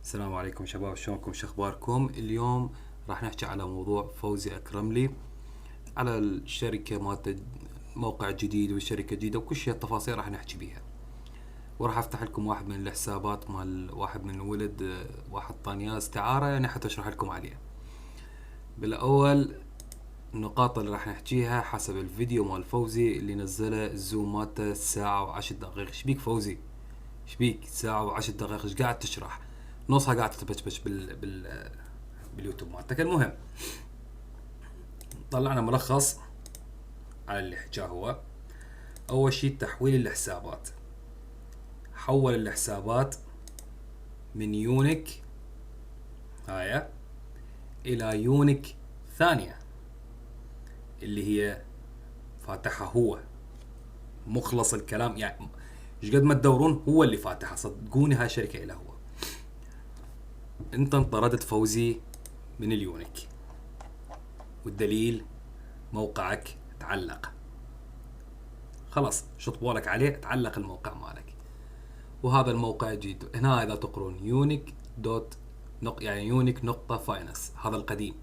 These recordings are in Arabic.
السلام عليكم شباب، شلونكم؟ شخباركم؟ اليوم راح نحكي على موضوع فوزي أكرملي، على الشركة مالته، موقع جديد والشركة جديدة وكل شيء، التفاصيل راح نحكي بيها. وراح افتح لكم واحد من الحسابات مال واحد من الولد، واحد طاني استعارة يعني حتى اشرح لكم عليه. بالاول النقاط اللي راح نحكيها حسب الفيديو مال فوزي اللي نزله، الزوم مالته ساعة و10 دقائق. شبيك فوزي؟ شبيك ساعة و10 دقائق؟ ايش قاعد تشرح؟ نصها قاعد تبشبش باليوتيوب مالتك. المهم طلعنا ملخص على اللي حكاه هو. اول شيء تحويل الحسابات، حول الحسابات من يونيك هاي الى يونيك ثانية اللي هي فاتحها هو. مخلص الكلام يعني، ايش قد ما تدورون هو اللي فاتحها، صدقوني هاي شركة إله هو. انت انطردت فوزي من اليونيك، والدليل موقعك تعلق. خلاص شطبولك عليه، تعلق الموقع مالك. وهذا الموقع جديد هنا اذا تقرون يونيك دوت يعني يونيك نقطة فاينانس، هذا القديم.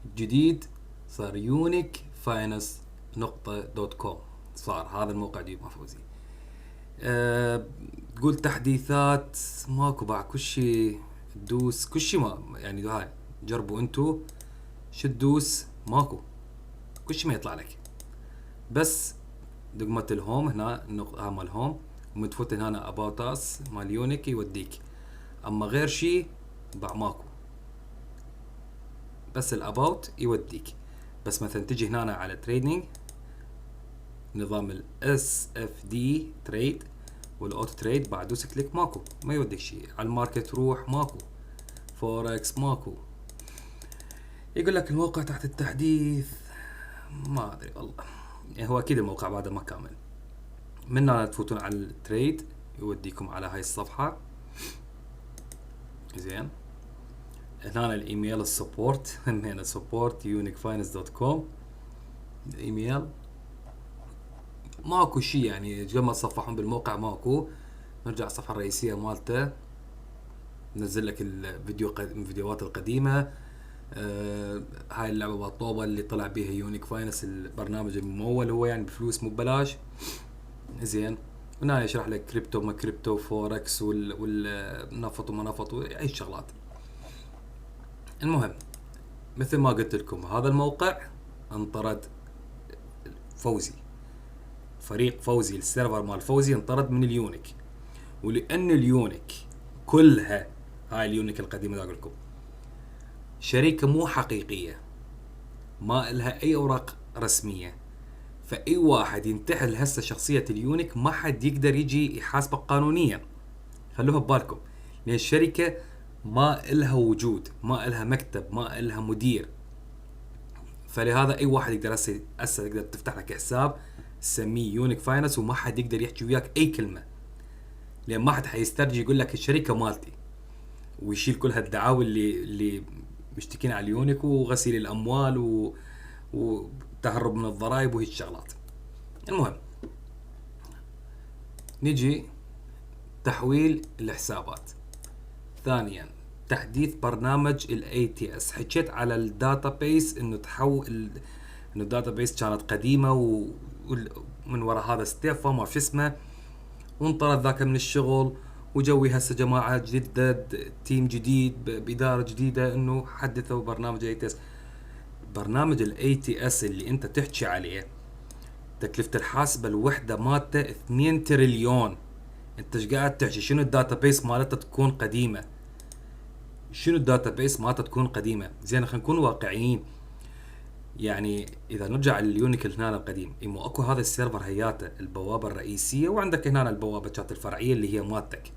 الجديد صار يونيك فاينانس نقطة دوت كوم، صار هذا الموقع جديد مع فوزي. تقول تحديثات ماكو بعد، كل شيء تدوس كل شيء ما يعني هاي جربوا انتو شو تدوس ماكو، كل شيء ما يطلع لك. بس دقمة الهوم هنا، النقطة مال الهوم، ومتفوت هنا اباوت اس مال يونيك يوديك. اما غير شيء ماكو، بس الاباوت يوديك. بس مثلا تجي هنا على تريدنج، نظام الاس اف دي تريد والاوتو تريد، بعد دوس كليك ماكو، ما يوديك شيء. على الماركت روح ماكو، فوركس ماكو. يقول لك الموقع تحت التحديث، ما ادري والله يعني، هو اكيد الموقع بعد ما كامل. من هنا تفوتون على التريد يوديكم على هاي الصفحة. زين، هنا الايميل السبورت هنا سبورت unicfinance.com. الايميل ماكو شيء يعني، قبل ما تصفحون بالموقع ماكو. نرجع الصفحة الرئيسية مالته، نزل لك الفيديو من فيديوهات القديمة. هاي اللعبة بالطوبة اللي طلع بيها يونيك فاينانس، البرنامج الممول هو يعني بفلوس مو ببلاش. زين، هنا يشرح لك كريبتو ما كريبتو، فوركس والنفط وما نفط واي شغلات. المهم مثل ما قلت لكم، هذا الموقع انطرد فوزي، فريق فوزي، السيرفر مال فوزي انطرد من اليونيك. ولان اليونيك كلها، هاي اليونيك القديمة اقول لكم، شركة مو حقيقية، ما لها اي اوراق رسمية، فاي واحد ينتحل هسه شخصية اليونيك ما حد يقدر يجي يحاسبك قانونيا. خلوها ببالكم، لان الشركة ما لها وجود، ما لها مكتب، ما لها مدير. فلهذا اي واحد يقدر هسه تقدر تفتح لك حساب تسميه يونيك فاينانس، وما حد يقدر يحكي وياك اي كلمة، لان ما حد حيسترجي يقول لك الشركة مالتي، ويشيل كل هالدعاوى اللي مشتكين على اليونيك، وغسيل الاموال وتهرب من الضرائب وهيك شغلات. المهم نجي تحويل الحسابات. ثانيا تحديث برنامج الاي تي اس. حكيت على الداتابيس انه تحول، انه الداتابيس كانت قديمه ومن وراء هذا ستيف ما في اسمه، وانطرد ذاك من الشغل، وجوي هسه جماعه جديده، تيم جديد باداره جديده، انه حدثوا برنامج الاي تي اس. برنامج الاي تي اس اللي انت تحكي عليه تكلفة الحاسبة الوحدة مالته 2 تريليون. انت ايش قاعد تحكي؟ شنو الداتابيس مالته تكون قديمة؟ شنو الداتابيس مالته تكون قديمة؟ زين خلينا نكون واقعيين. يعني اذا نرجع لليونيك هنا القديم، مو اكو هذا السيرفر هياته البوابة الرئيسية، وعندك هنا البوابة كانت الفرعية اللي هي مالتك.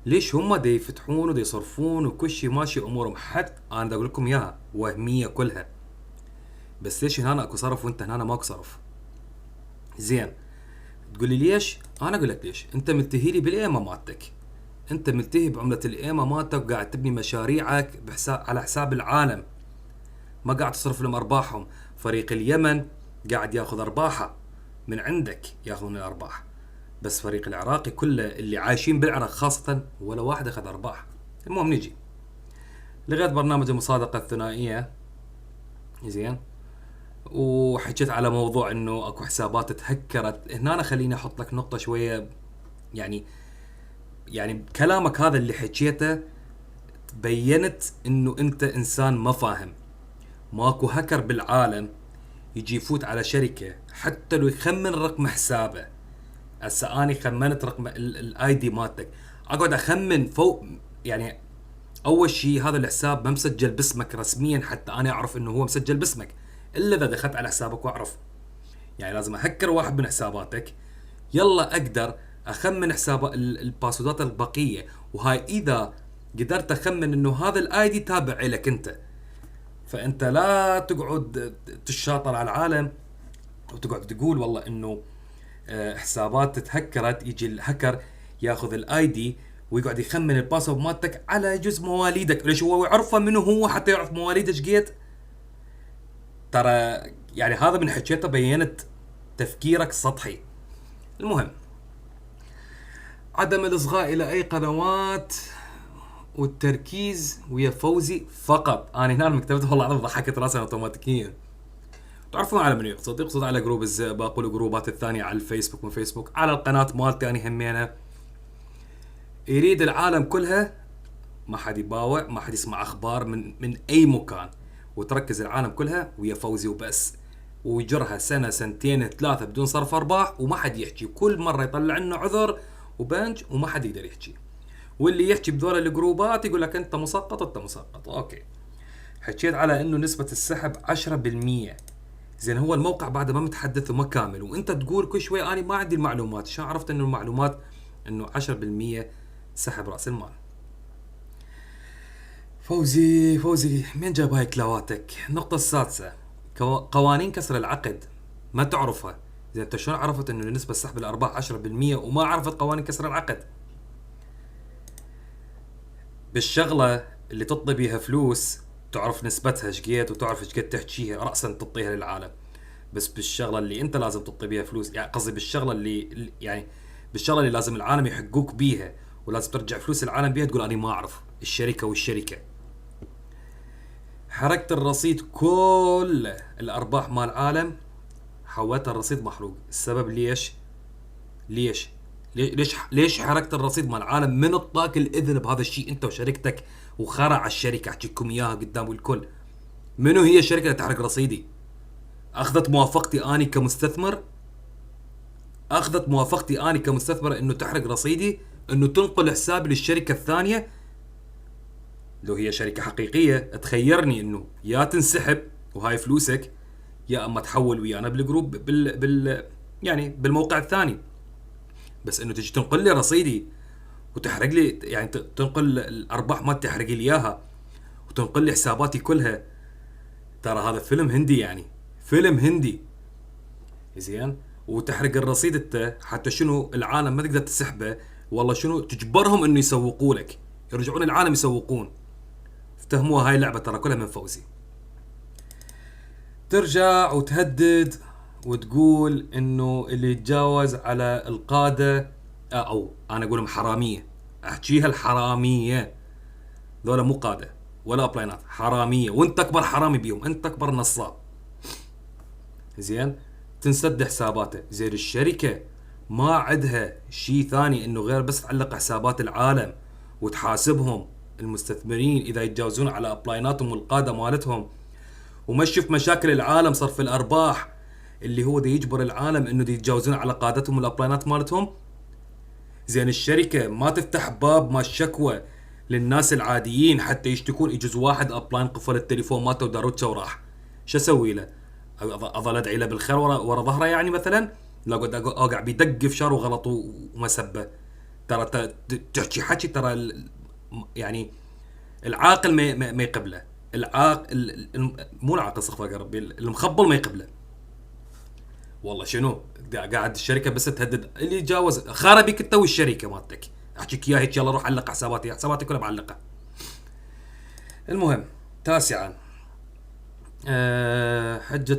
ليش هم دا يفتحون ودا يصرفون وكل شيء ماشي امورهم؟ حتى انا دا اقول لكم اياها وهمية كلها، بس ليش هنا اكو صرف وانت هنا ماكو صرف؟ زين تقول لي ليش؟ انا اقول لك ليش. انت ملتهي لي بالايمه مالتك، انت ملتهي بعمله الايمه مالتك، وقاعد تبني مشاريعك على حساب العالم، ما قاعد تصرف لهم ارباحهم. فريق اليمن قاعد ياخذ ارباحه من عندك، ياخذون الارباح. بس فريق العراقي كله اللي عايشين بالعراق خاصة ولا واحد أخذ أرباح. المهم نجي لغاية برنامج المصادقة الثنائية. زين. وحكيت على موضوع انه اكو حسابات تهكرت هنا. أنا خليني احط لك نقطة شوية. يعني يعني كلامك هذا اللي حكيته بينت انه انت انسان ما فاهم. ماكو هكر بالعالم يجي يفوت على شركة حتى لو يخمن رقم حسابه. هسه اني خمنت رقم الاي دي مالتك، اقعد اخمن فوق. يعني اول شيء هذا الحساب ما مسجل باسمك رسميا حتى انا اعرف انه هو مسجل باسمك، الا اذا دخلت على حسابك واعرف. يعني لازم اهكر واحد من حساباتك يلا اقدر اخمن حساب الباسودات البقيه. وهاي اذا قدرت اخمن انه هذا الاي دي تابع لك انت. فانت لا تقعد تشاطر على العالم وتقعد تقول والله انه حسابات تتهكرت. يجي الهكر ياخذ الاي دي ويقعد يخمن الباسورد مالتك على جزء مواليدك. ليش هو يعرفه منه هو حتى يعرف مواليد ايش قد؟ ترى يعني هذا من حكيته بينت تفكيرك سطحي. المهم عدم الاصغاء الى اي قنوات والتركيز ويا فوزي فقط. انا هنا مكتبته والله العظيم ضحكت راسي اوتوماتيكيا. تعرفون على من يقصد؟ يقصد على جروب الزئبق والجروبات الثانيه على الفيسبوك من فيسبوك، على القناه مالتي انا همينه. يريد العالم كلها ما حد يباوع، ما حد يسمع اخبار من اي مكان، وتركز العالم كلها ويا فوزي وبس. ويجرها سنه سنتين ثلاثه بدون صرف ارباح وما حد يحكي. كل مره يطلع لنا عذر وبنج وما حد يقدر يحكي. واللي يحكي بذول الجروبات يقول لك انت مسقط انت مسقط. اوكي حكيت على انه نسبه السحب 10%. زين هو الموقع بعد ما متحدث وما كامل، وانت تقول كل شوي انا ما عندي المعلومات. شو عرفت انه المعلومات انه 10% سحب راس المال؟ فوزي مين جاب هاي كلاواتك؟ النقطة السادسة قوانين كسر العقد ما تعرفها. زين انت شلون عرفت انه نسبة سحب الارباح 10% وما عرفت قوانين كسر العقد؟ بالشغلة اللي تطلب بيها فلوس تعرف نسبتها ايش قد وتعرف ايش قد تحكيها رأسا تعطيها للعالم. بس بالشغلة اللي انت لازم تطلب بيها فلوس، يعني قصدي بالشغلة اللي يعني بالشغلة اللي لازم العالم يحقوك بيها ولازم ترجع فلوس العالم بيها، تقول انا ما اعرف الشركة والشركة. حركت الرصيد كل الارباح مال العالم، حولت الرصيد محروق. السبب ليش ليش حركت الرصيد مال العالم؟ من اعطاك الاذن بهذا الشيء انت وشركتك وخرع الشركه؟ احكيكم اياها قدام الكل. منو هي الشركه اللي تحرق رصيدي؟ اخذت موافقتي اني كمستثمر؟ اخذت موافقتي اني كمستثمر انه تحرق رصيدي، انه تنقل حسابي للشركه الثانيه؟ لو هي شركه حقيقيه تخيرني انه يا تنسحب وهاي فلوسك، يا اما تحول ويانا بالجروب يعني بالموقع الثاني. بس انه تجي تنقل لي رصيدي وتحرق لي، يعني تنقل الارباح ما تحرق لي اياها وتنقل لي حساباتي كلها. ترى هذا فيلم هندي، يعني فيلم هندي. زين وتحرق الرصيد انت حتى شنو العالم ما تقدر تسحبه. والله شنو تجبرهم انه يسوقوا لك، يرجعون العالم يسوقون. افتهموها هاي اللعبه ترى كلها من فوزي. ترجع وتهدد وتقول انه اللي يتجاوز على القادة او انا اقولهم حرامية، احكيها الحرامية، ذولا مو قادة ولا ابلاينات، حرامية، وانت اكبر حرامي بيهم، انت اكبر نصاب. زين تنسد حساباته. زين الشركة ما عندها شيء ثاني انه غير بس تعلق حسابات العالم وتحاسبهم المستثمرين اذا يتجاوزون على ابلايناتهم والقادة مالتهم، وما تشوف مشاكل العالم صرف الارباح اللي هو دي يجبر العالم انه دي يتجاوزون على قادتهم والابلاينات مالتهم. زين الشركه ما تفتح باب ما الشكوى للناس العاديين حتى يشتكون. يجوز واحد ابلاين قفل التليفون مالته وداروتشه وراح، شو اسوي له؟ اظل ادعي له بالخير ورا ظهره يعني مثلا؟ لا قد اوقع بيدق فشار وغلط ومسبه. ترى تحكي حكي ترى يعني العاقل ما يقبله. العاقل مو العاقل استغفر يا ربي، المخبل ما يقبله. والله شنو قاعد الشركه بس تهدد اللي يتجاوز خربيك انت والشركه مالتك. احكيك اياها هيك يلا روح علق حساباتي كلها معلقه. المهم تاسعا حجة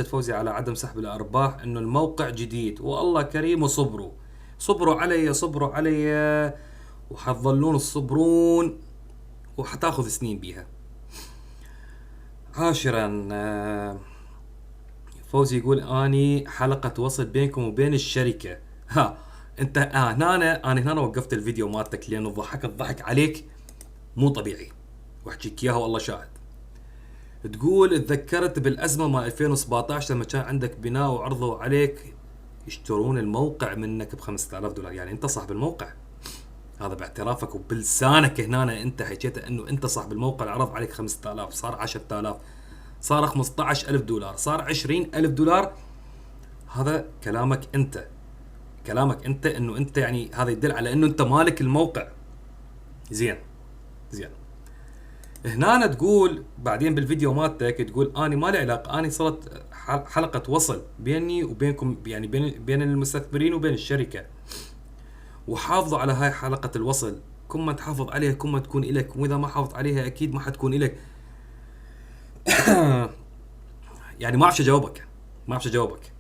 فوزي على عدم سحب الأرباح إنه الموقع جديد والله كريم، وصبروا صبروا علي وحتظلون تصبرون وحتاخذ سنين بيها. عاشرا، فوزي يقول اني حلقة وصل بينكم وبين الشركة. ها انت انا هنا وقفت الفيديو مالتك لانه ضحكت ضحك عليك مو طبيعي، واحكيك اياها والله شاهد. تقول تذكرت بالازمة مال 2017 لما كان عندك بناء وعرضوا عليك يشترون الموقع منك ب $5000. يعني انت صاحب الموقع، هذا باعترافك وبلسانك هنا انت حكيت انه انت صاحب الموقع. العرض عليك 5000، صار 10000، صار $15,000، صار $20,000. هذا كلامك انت انه انت يعني هذا يدل على انه انت مالك الموقع. زين. هنا تقول بعدين بالفيديو مالتك تقول اني ما لي علاقه، اني صارت حلقه وصل بيني وبينكم، يعني بين المستثمرين وبين الشركه، وحافظوا على هاي حلقه الوصل. كل ما تحافظ عليها كل ما تكون إلك، واذا ما حافظت عليها اكيد ما حتكون إلك. يعني ما اعرفش اجاوبك.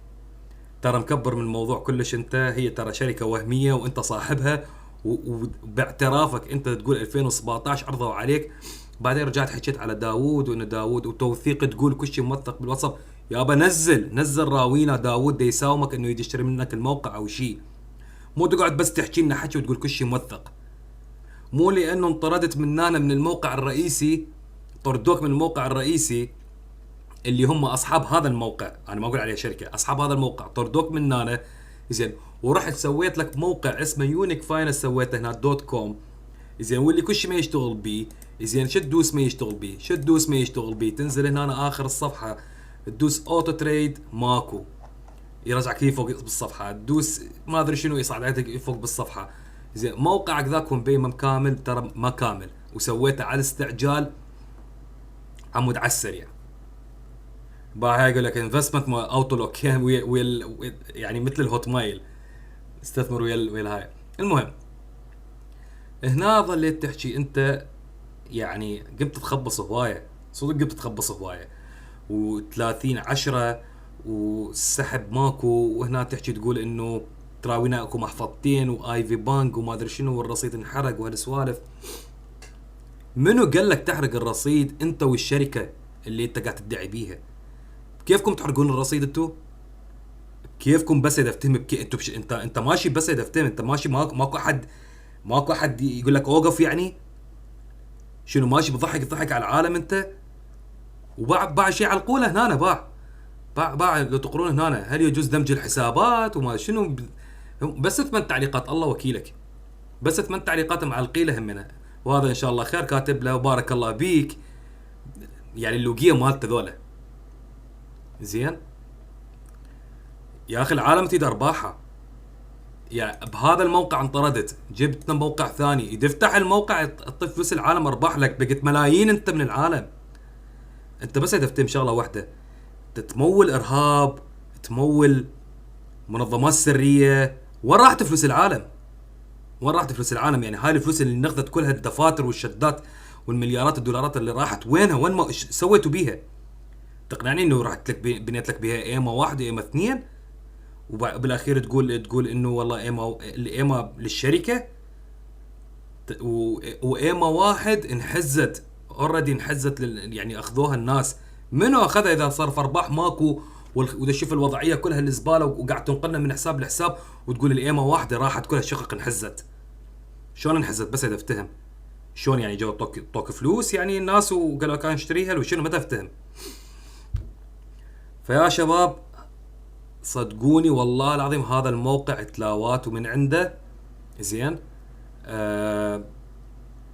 ترى مكبر من الموضوع كلش انت. هي ترى شركه وهميه وانت صاحبها، وباعترافك انت تقول 2017 عرضوا عليك. بعدين رجعت حكيت على داوود وانه داوود وتوثيق، تقول كل شيء موثق بالواتساب. يابا نزل راوينا داوود دا يساومك انه يجي يشتري منك الموقع او شيء. مو تقعد بس تحكي لنا حكي وتقول كل شيء موثق. مو لانه انطردت مننا من الموقع الرئيسي، طردوك من الموقع الرئيسي اللي هم اصحاب هذا الموقع، انا ما اقول عليه شركه، اصحاب هذا الموقع طردوك من هنا. زين، ورحت سويت لك موقع اسمه يونيك فاينانس، سويته هنا .com. زين، واللي كل شيء ما يشتغل بيه. زين، شو تدوس ما يشتغل بيه؟ تنزل هنا اخر الصفحه تدوس اوتو تريد، ماكو، يرجعك لي فوق بالصفحه، تدوس ما ادري شنو يصعدك فوق بالصفحه. زين، موقعك ذاك مبين كامل، ترى ما كامل، وسويته على استعجال عمود على السريع. بقى يقول لك انفستمنت مال اوتولوك، يعني مثل الهوت مايل، استثمر ويا هاي. المهم هنا ظليت تحكي انت، يعني قمت تخبص هوايه، صدق قمت تخبص هوايه، و30/10 والسحب ماكو. وهنا تحكي تقول انه تراوينا اكو محفظتين واي في بانك وما ادري شنو، والرصيد انحرق وهالسوالف. منو قال لك تحرق الرصيد؟ انت والشركه اللي انت قاعد تدعي بيها. كيفكم تحرقون الرصيد انتو؟ كيفكم بس اذا افتهم انتوا انت ماشي بس اذا افتهم، انت ماشي ماكو احد يقول لك اوقف. يعني شنو ماشي بضحك على العالم انت؟ وباع شيء على القوله هنا، باع لو تقرون هنا هل يجوز دمج الحسابات وما شنو بس 8 تعليقات، الله وكيلك، بس 8 تعليقات معلقيله همنا. وهذا ان شاء الله خير كاتب له وبارك الله بيك، يعني اللوجيه مالته ذولا. زين يا اخي، العالم تريد ارباحها. يعني بهذا الموقع انطردت، جبت موقع ثاني، اذا افتح الموقع تطيف فلوس العالم، ارباح لك بقت ملايين انت من العالم. انت بس تفتهم شغله واحده، تمول ارهاب، تمول منظمات سريه. وين راحت فلوس العالم؟ يعني هاي الفلوس اللي نقدت كلها، الدفاتر والشدات والمليارات الدولارات اللي راحت، وينها؟ وين ما سويتوا بيها؟ تقنعني انه راحت لك بنيت لك بها ايما 1 وايما 2، وبالاخير تقول انه والله ايما للشركه، وايما 1 انحزت اوريدي، يعني اخذوها الناس. منو اخذها اذا صار ارباح ماكو؟ وده شوف الوضعيه كلها الزباله، وقاعد تنقلنا من حساب لحساب، وتقول الايما 1 راحت كلها شقق انحزت. شلون انحزت؟ بس اذا افتهم شلون يعني جو طوك فلوس يعني الناس وقالوا كان اشتريها وشنو؟ ما تفتهم. فيا شباب صدقوني والله العظيم هذا الموقع تلاوات ومن عنده. زين،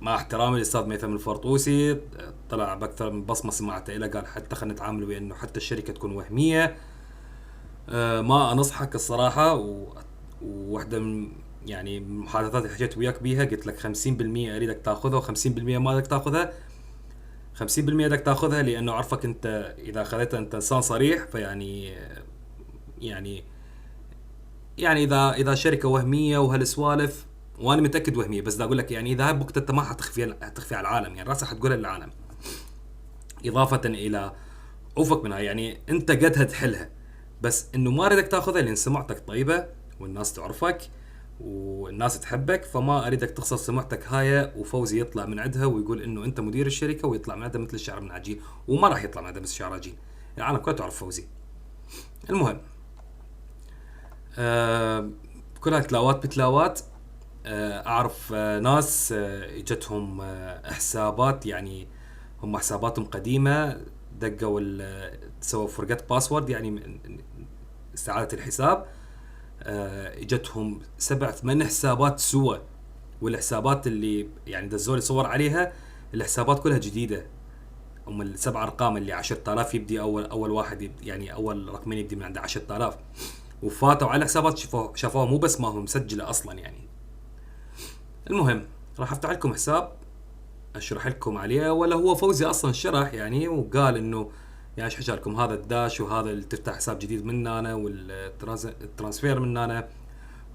مع احترامي للاستاذ ميثم الفرطوسي، طلع باكثر من بصمه سمعته له، قال حتى خلينا نتعامل بانه حتى الشركه تكون وهميه. ما انصحك الصراحه. وواحده من يعني المحادثات اللي حكيت وياك بيها قلت لك 50% اريدك تاخذها، و50% ما بدك تاخذها. 50% بدك تاخذها لانه عرفك انت اذا اخذتها انت انسان صريح. فيعني يعني اذا شركه وهميه وهالسوالف، وانا متاكد وهميه، بس دا اقول لك يعني اذا هاي بوقت انت ما حتخفي على العالم، يعني راسك حتقولها للعالم. اضافه الى عوفك منها، يعني انت قدها تحلها، بس انه ما اريدك تاخذها لان سمعتك طيبه والناس تعرفك والناس تحبك، فما اريدك تخسر سمعتك هاي وفوزي يطلع من عندها ويقول انه انت مدير الشركه ويطلع من عندها مثل الشعر من عجين، وما راح يطلع من عندها مثل الشعر عجين، العالم كلها تعرف فوزي. المهم كلها تلاوات بتلاوات. اعرف ناس اجتهم حسابات، يعني هم حساباتهم قديمه، دقوا سووا فرقت باسورد يعني استعادة الحساب، اجتهم 7 8 حسابات سوا، والحسابات اللي يعني دزوا لي صور عليها الحسابات كلها جديده، هم السبع ارقام اللي 10000 يبدي اول واحد يبدي، يعني اول رقمين يبدي من عند 10000، وفاتوا على حسابات شافوها مو بس ما هو مسجله اصلا يعني. المهم راح افتح لكم حساب اشرح لكم عليه، ولا هو فوزي اصلا شرح يعني وقال انه يعني ايش حكى لكم، هذا الداش وهذا اللي تفتح حساب جديد من انا، والترانسفير من انا،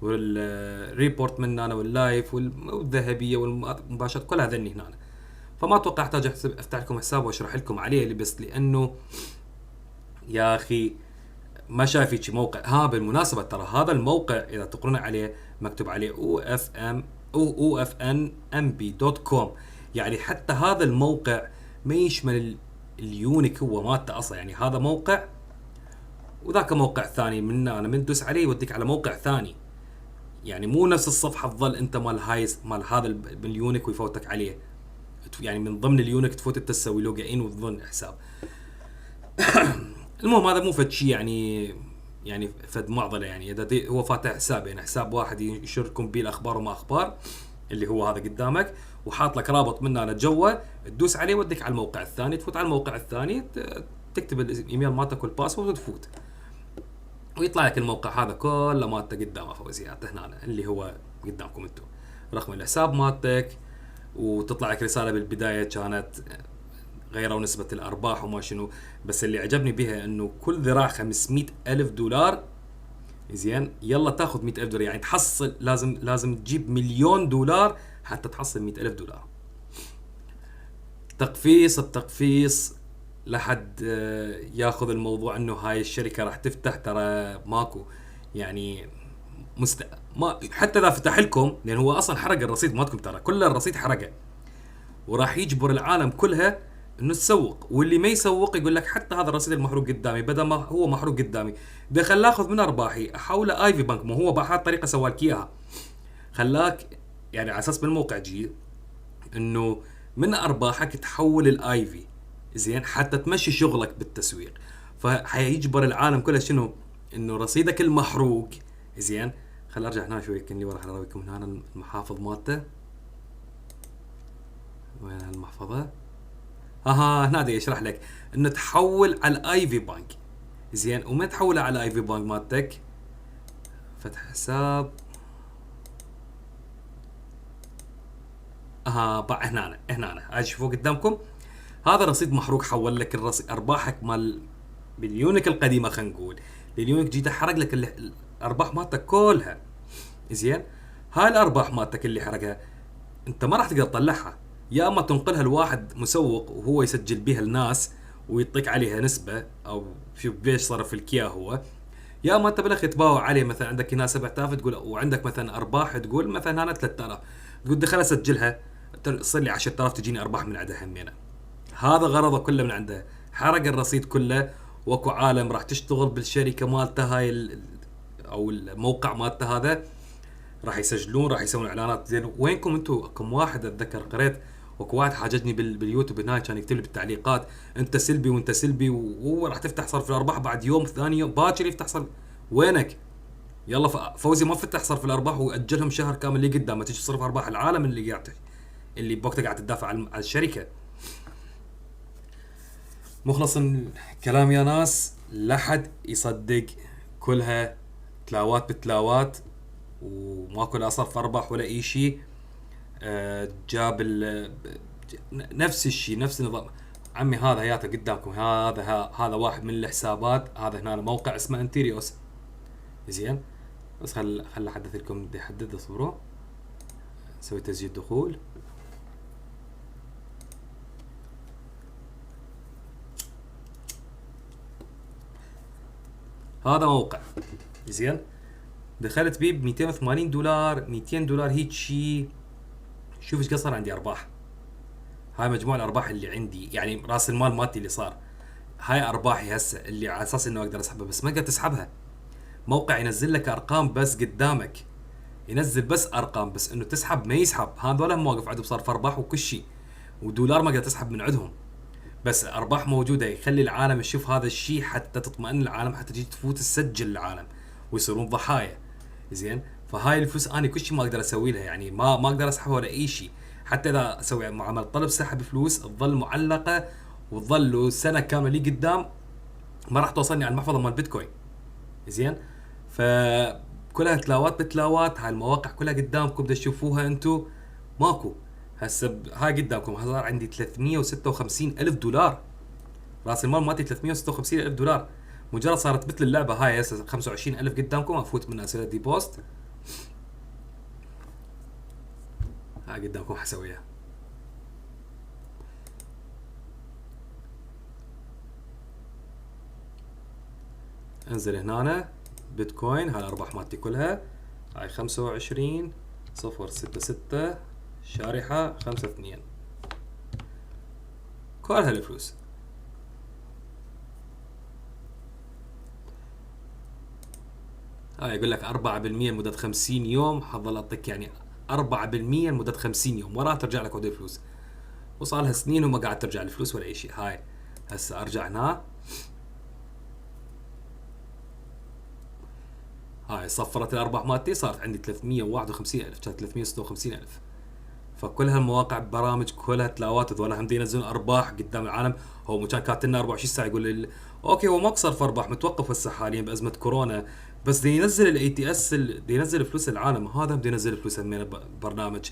والريبورت من انا، واللايف والذهبيه والمباشرات كل هذا هنا. فما اتوقع احتاج افتح لكم حساب واشرح لكم عليه اللي بس لانه يا اخي ما شايف هيك موقع. بالمناسبه ترى هذا الموقع اذا تقرون عليه مكتوب عليه ofnmb.com، يعني حتى هذا الموقع ما يشمل اليونيك هو مالته اصلا، يعني هذا موقع وذاك موقع ثاني انا من تدوس عليه يوديك على موقع ثاني، يعني مو نفس الصفحه تظل انت مال مال هذا اليونيك ويفوتك عليه، يعني من ضمن اليونيك تفوت انت تسوي لوجين وتظن حساب. المهم هذا مو فد شيء يعني فد معضله، يعني اذا هو فاتح حساب، يعني حساب واحد يشارككم به الاخبار وما اخبار اللي هو هذا قدامك، وحاط لك رابط منه انا جوا، تدوس عليه يوديك على الموقع الثاني، تفوت على الموقع الثاني تكتب الايميل مالتك والباسورد وتفوت، ويطلع لك الموقع هذا كله مالته قدامه فوزيات هنا اللي هو قدامكم انتم، رقم الحساب مالتك، وتطلع لك رساله بالبدايه كانت غيروا نسبة الأرباح وما شنو، بس اللي عجبني بها إنه كل ذراع 500,000 دولار، زين يلا تاخذ 100,000 دولار، يعني تحصل لازم تجيب $1,000,000 حتى تحصل 100,000 دولار. تقفيص بتقفيص لحد ياخذ الموضوع انه هاي الشركة راح تفتح، ترى ماكو يعني ما حتى اذا فتح لكم، لان هو اصلا حرق الرصيد مالتكم، ترى كل الرصيد حرقه، وراح يجبر العالم كلها انه تسوق، واللي ما يسوق يقول لك حتى هذا الرصيد المحروق قدامي، بدل ما هو محروق قدامي ده خلاه اخذ من ارباحي احوله ايفي بنك، ما هو بحال طريقه سوالك اياها، خلاك يعني على اساس بالموقع جي انه من ارباحك تحول الايفي، زين حتى تمشي شغلك بالتسويق، فحيجبر العالم كله شنو، انه رصيدك المحروق. زين خل ارجع هنا شوي كني وراح اراويكم هنا المحافظ مالته، وين المحفظه؟ هنا دي اشرح لك انه تحول على الايفي بانك، زين وما تحولها على الايفي بانك مالتك، فتح حساب هنا هاي شوفوا قدامكم، هذا رصيد محروق، حول لك الرصيد ارباحك مال باليونيك القديمه، خلينا نقول اليونيك جديده حرق لك الارباح مالتك كلها. زين هاي الارباح مالتك اللي حرقها انت ما راح تقدر تطلعها، يا اما تنقلها لواحد مسوق وهو يسجل بيها الناس ويعطيك عليها نسبه، او شوف بيش صرف لك اياه هو، يا اما انت بالاخير تباوع عليه، مثلا عندك هنا 7000 تقول، وعندك مثلا ارباح تقول مثلا هنا 3000 تقول دخل اسجلها تصير لي 10000 تجيني ارباح من عندها همينه، هذا غرضه كله من عنده، حرق الرصيد كله، واكو عالم راح تشتغل بالشركه مالته هاي او الموقع مالته هذا، راح يسجلون راح يسوون اعلانات. زين وينكم انتم؟ كم واحد اتذكر قريت وكو واحد حاججني باليوتيوب هناك كان يكتب لي بالتعليقات انت سلبي وانت سلبي، وهو راح تفتح صرف الارباح بعد يوم ثاني يوم باكر يفتح صرف، وينك؟ يلا فوزي ما فتح صرف الارباح واجلهم شهر كامل اللي قدام، ما تيجي تصرف ارباح العالم اللي قاعد اللي بوقتها قاعد تدافع عن الشركه. مخلص الكلام يا ناس، لا حد يصدق، كلها تلاوات بتلاوات وماكو لا صرف ارباح ولا اي شيء. جاب نفس الشيء نفس النظام. عمي هذا هياته قدامكم، هذا واحد من الحسابات، هذا هنا موقع اسمه انتيريوس. زين بس خل احدث لكم، بدي احدد اصبروا، نسوي تسجيل دخول. هذا موقع زين، دخلت بيه ب 280 دولار 200 دولار هيك شيء. شوف ايش قصر عندي ارباح. هاي مجموع الارباح اللي عندي، يعني راس المال مالتي اللي صار. هاي ارباحي هسه اللي على اساس انه اقدر اسحبها، بس ما اقدر تسحبها. موقع ينزل لك ارقام بس قدامك، ينزل بس ارقام، بس انه تسحب ما يسحب. هذول مواقف عندهم صار في ارباح وكل شيء، ودولار ما قدر تسحب من عندهم، بس ارباح موجوده. يخلي العالم يشوف هذا الشيء حتى تطمئن العالم، حتى تجي تفوت تسجل العالم ويصيرون ضحايا. زين، فهاي الفلوس انا كل شيء ما اقدر اسوي لها، يعني ما اقدر اسحبها ولا اي شيء. حتى اذا اسوي معامله طلب سحب فلوس تظل معلقه، وتظل سنه كامله لي قدام ما راح توصلني على المحفظه مال بيتكوين. زين، فكلها تلاوات بتلاوات. هاي المواقع كلها قدامكم، بدها تشوفوها انتم. ماكو هسه هاي قدامكم. صار عندي 356 الف دولار. راس المال مالتي 356 الف دولار. مجرد صارت مثل اللعبه هاي هسه 25 الف قدامكم، افوت من اسئله دي بوست. هاي قدامكم حسويها. انزل هنا بيتكوين، هاي الارباح مالتي كلها. هاي 25 066 شارحة 52 كل هالفلوس. هاي يقول لك 4% لمدة 50 يوم، حظل اعطيك يعني 4% لمدة 50 يوم، وراها ترجع لك هذول الفلوس. وصار لها سنين وما قاعد ترجع الفلوس ولا اي شيء. هاي هسه ارجع هنا، هاي صفرت الارباح مالتي، صارت عندي 351 الف، كانت 356 الف. فكل هالمواقع برامج كلها تلاوات، هذول هم ينزلون ارباح قدام العالم. هو كان كاتلنا 24 ساعه يقول اوكي هو ما قصر في ارباح، متوقف هسه حاليا بازمه كورونا، بس دي ينزل الاي تي اس، دي ينزل فلوس العالم. هذا بده ينزل فلوس من برنامج،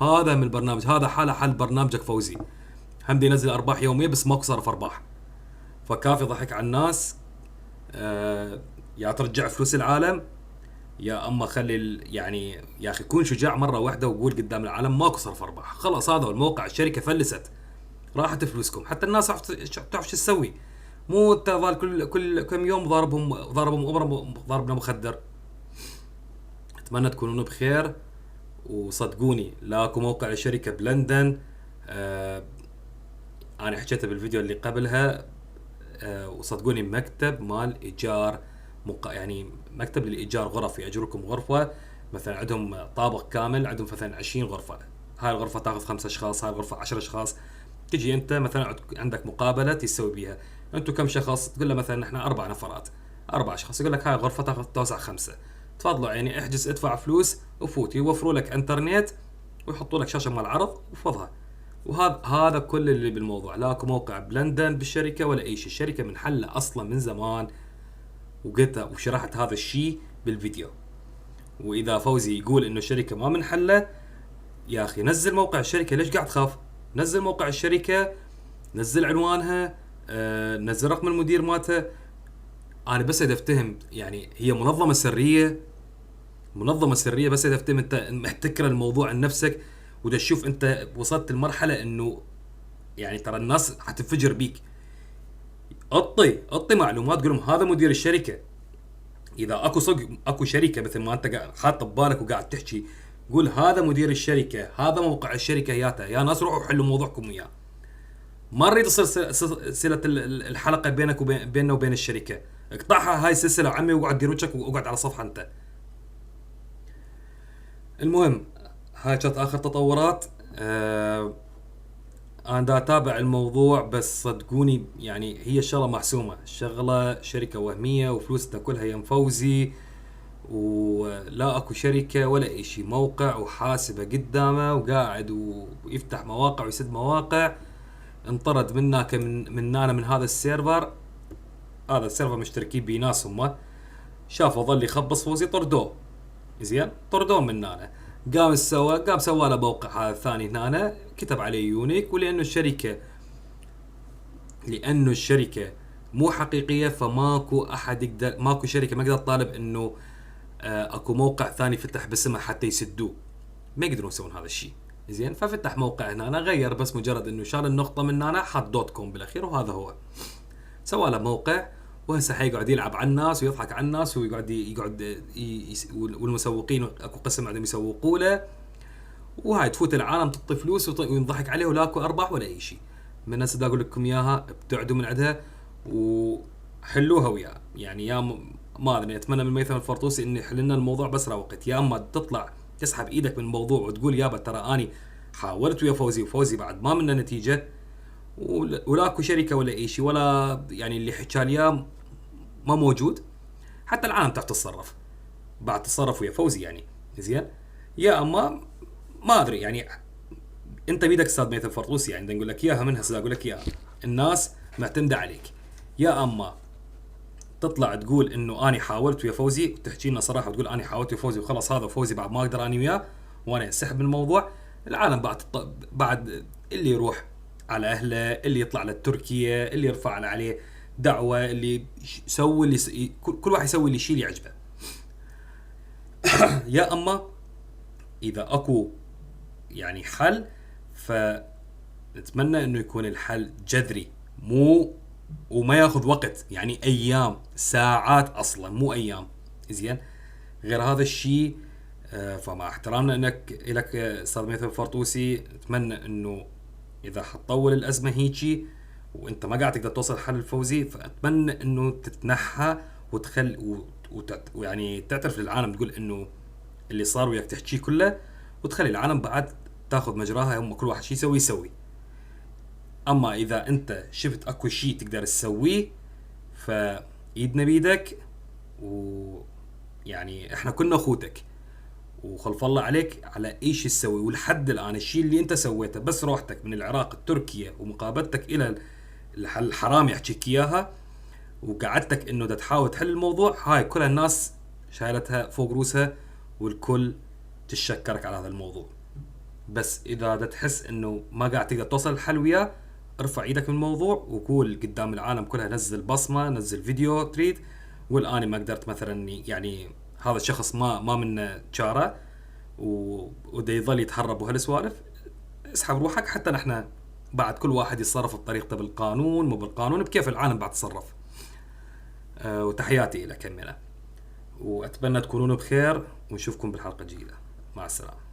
هذا من البرنامج هذا حاله حل برنامجك فوزي. هم دي ينزل ارباح يوميه بس ما قصر في ارباح. فكافي ضحك على الناس. يا ترجع فلوس العالم، يا اما خلي يعني يا اخي كون شجاع مره واحده وقول قدام العالم ماكو صرف ارباح. خلاص هذا الموقع، الشركه فلست، راحت فلوسكم. حتى الناس تعرف شو تسوي. مو انت ظل كل كم يوم ضاربهم ضاربنا مخدر. اتمنى تكونون بخير، وصدقوني لاكو موقع الشركه بلندن. انا حكيتها بالفيديو اللي قبلها. وصدقوني مكتب مال ايجار، يعني مكتب للايجار غرف، ياجركم غرفه. مثلا عندهم طابق كامل، عندهم مثلا 20 غرفه. هاي الغرفه تاخذ 5 اشخاص، هاي الغرفه 10 اشخاص. تجي انت مثلا عندك مقابله تسوي بيها، انتم كم شخص؟ تقول له مثلا احنا 4 نفرات، 4 اشخاص. يقول لك هاي الغرفه تاخذ توسع 5. تفضلوا يعني احجز، ادفع فلوس وفوت. يوفروا لك انترنت ويحطوا لك شاشه مال عرض وفضها. وهذا كل اللي بالموضوع. لاكو موقع بلندن بالشركه ولا اي شيء، الشركه منحله اصلا من زمان، وقلت وشرحت هذا الشيء بالفيديو. واذا فوزي يقول انه الشركه ما منحله، يا اخي نزل موقع الشركه، ليش قاعد تخاف؟ نزل موقع الشركه، نزل عنوانها، نزل رقم المدير مالته. انا بس افتهم يعني هي منظمه سريه، منظمه سريه، بس افتهم انت محتكر الموضوع عن نفسك، ودا تشوف انت وصلت لمرحله انه يعني ترى الناس حتنفجر بيك. اعطي معلومات، قول لهم هذا مدير الشركه. اذا اكو صدق اكو شركه مثل ما انت قاعد حاط ببالك وقاعد تحكي، قول هذا مدير الشركه، هذا موقع الشركه ياتا، يا ناس روحوا حلوا موضوعكم وياه. ما اريد تصير سلسله الحلقه بينك بيننا وبين الشركه. اقطعها هاي السلسله عمي، واقعد دير وجهك واقعد على صفحه انت. المهم هاي كانت اخر تطورات. انا دا اتابع الموضوع، بس صدقوني يعني هي الشغله محسومه، الشغله شركه وهميه وفلوسنا كلها يم فوزي، ولا اكو شركه ولا اي شيء. موقع وحاسبه قدامه وقاعد ويفتح مواقع ويسد مواقع. انطرد منك مننا من هذا السيرفر. هذا السيرفر مشتركين بيه ناس، هم شافوا ظل يخبص فوزي طردوه. زين، طردوه مننا. قام سوى له موقع هذا الثاني هنا، كتب عليه يونيك. ولانه الشركه مو حقيقيه، فماكو احد يقدر، ماكو شركه ما يقدر تطالب انه اكو موقع ثاني فتح باسمه حتى يسدوه. ما يقدرون يسوون هذا الشيء. زين، ففتح موقع هنا، غير بس مجرد انه شال النقطه من هنا، حط دوت كوم بالاخير، وهذا هو. سوى له موقع وهسه حيقعد يلعب على الناس ويضحك على الناس ويقعد والمسوقين اكو قسم عندهم يسوقوا له، وهاي تفوت العالم تعطي فلوس وينضحك عليه ولا اكو ارباح ولا اي شيء. من الناس اللي اقول لكم اياها ابتعدوا من عندها وحلوها وياه. يعني يا ما ادري، اتمنى من ميثم الفرطوسي انه يحل لنا الموضوع باسرع وقت. يا اما تطلع تسحب ايدك من الموضوع وتقول يابا ترى اني حاولت ويا فوزي وفوزي بعد ما منه نتيجه، ولا اكو شركه ولا اي شيء، ولا يعني اللي حكى لي ما موجود، حتى العالم تعرف تتصرف بعد تصرف ويا فوزي يعني زين. يا اما ما ادري يعني انت بيدك استاذ ميثم فرطوسي، يعني نقول لك اياها من هسه اقول لك اياها، الناس معتمده عليك. يا اما تطلع تقول انه اني حاولت ويا فوزي وتحكي لنا صراحه وتقول اني حاولت ويا فوزي وخلاص هذا فوزي بعد ما اقدر اني وياه وانا انسحب من الموضوع. العالم بعد اللي يروح على اهله، اللي يطلع لتركيا، اللي يرفع عليه دعوه، اللي يسوي اللي كل واحد يسوي اللي الشيء اللي يعجبه. يا اما اذا اكو يعني حل، فنتمنى انه يكون الحل جذري وما ياخذ وقت، يعني ايام ساعات اصلا مو ايام زين. غير هذا الشيء فمع احترامنا انك لك استاذ ميثم الفرطوسي، اتمنى انه اذا حتطول الازمه هيجي وانت ما قاعد تقدر توصل حل الفوزي، فاتمنى انه تتنحى ويعني تعترف للعالم، تقول انه اللي صار وياك تحكيه كله، وتخلي العالم بعد تاخذ مجراها، هم كل واحد شيء يسوي. اما اذا انت شفت اكو شيء تقدر تسويه فايدنا بيدك، ويعني احنا كنا اخوتك وخلف الله عليك على اي شيء تسوي. ولحد الان الشيء اللي انت سويته بس روحتك من العراق لتركيا ومقابلتك الى الحرام يحكيك اياها وقعدتك انه تحاول تحل الموضوع، هاي كل الناس شايلتها فوق روسها والكل تشكرك على هذا الموضوع. بس اذا تحس انه ما قاعد تقدر توصل الحل وياه، ارفع ايدك من الموضوع وقول قدام العالم كلها، نزل بصمه، نزل فيديو تريد، والاني ما قدرت مثلا يعني هذا الشخص ما منه شاره وده يظل يتهرب وهالسوالف، اسحب روحك. حتى نحن بعد كل واحد يتصرف بطريقته، بالقانون مو بالقانون، بكيف العالم بعد تصرف. وتحياتي لك كمنا، واتمنى تكونون بخير ونشوفكم بالحلقه الجديده. مع السلامه.